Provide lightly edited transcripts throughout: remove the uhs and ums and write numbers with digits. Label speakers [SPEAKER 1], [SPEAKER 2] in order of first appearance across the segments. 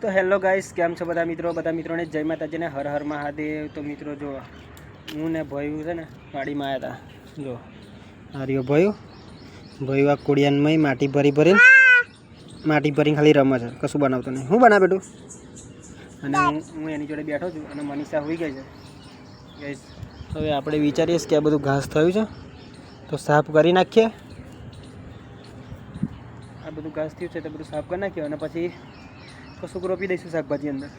[SPEAKER 1] તો hello guys, કેમ છો બધા મિત્રોને જય માતાજીને હર હર મહાદેવ। તો મિત્રો જો હું ને ભયું છે ને વાડીમાં આવ્યા હતા। જો આ રહ્યો ભયું આ કોડિયાનમાં માટી ભરીને ખાલી રમે છે, કશું બનાવતો નહીં। હું બનાવે બેટું? અને હું એની જોડે બેઠો છું અને મનીષા હોઈ ગઈ છે ગાઈસ। હવે આપણે વિચારીએ કે આ બધું ઘાસ થયું છે તો સાફ કરી નાખીએ। આ બધું ઘાસ થયું છે તો બધું સાફ કરી નાખીએ અને પછી કશુંક રોપી દઈશું શાકભાજી અંદર।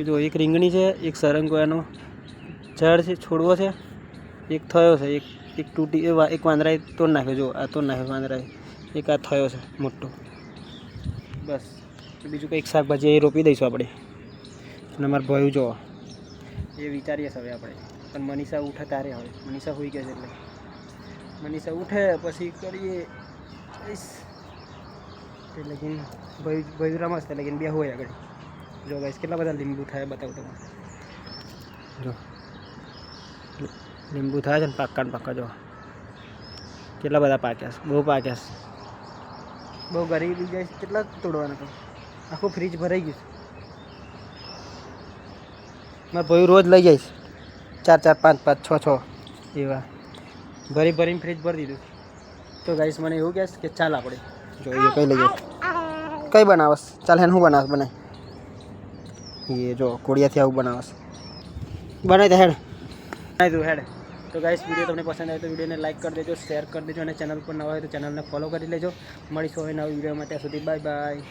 [SPEAKER 1] જો એક રીંગણી છે, એક સરંગવાનો ઝાડ છે, છોડવો છે, એક થયો છે, એક તૂટી એક વાંદરાએ તોડ નાખ્યો। જો આ તોડ નાખ્યો વાંદરાએ, એક આ થયો છે મોટો। બસ બીજું કંઈક શાકભાજી એ રોપી દઈશું આપણે। અને અમારા ભયું જો એ વિચારીએ હવે આપણે, પણ મનીષા ઉઠે તારે હવે મનીષા હોઈ ગયા છે એટલે મનીષા ઉઠે પછી કરીએ એટલે કે ભયું રમસ એટલે કે બે હોય આગળ। જો ગાઈસ કેટલા બધા લીંબુ થાય બતાવું તમને। જો લીંબુ થાય છે ને પાક્કા જો કેટલા બધા પાક્યા છે, બહુ પાક્યા છે, બહુ ગરીબી જાય છે। કેટલા તોડવાના તો આખું ફ્રીજ ભરાઈ ગયું છે। મારા ભયું રોજ લઈ જઈશ 4 5 6 એવા ભરીને ફ્રીજ ભરી દીધું। તો ગાઈસ મને એવું કહે કે ચાલ આપણે જોઈએ કઈ લઈ જાય, કઈ બનાવસ? ચાલ હેન હું બનાવસ બનાય એ જો કોડિયાથી આવું બનાવસ બનાવી દે હેડ બનાવી દઉં હેડ। તો ગાઈસ વિડીયો તમને પસંદ આવે તો વિડીયોને લાઈક કરી દેજો, શેર કરી દેજો અને ચેનલ પર નવા હોય તો ચેનલને ફોલો કરી લેજો। મળીશું હવે નવા વિડીયોમાં, ત્યાં સુધી બાય બાય।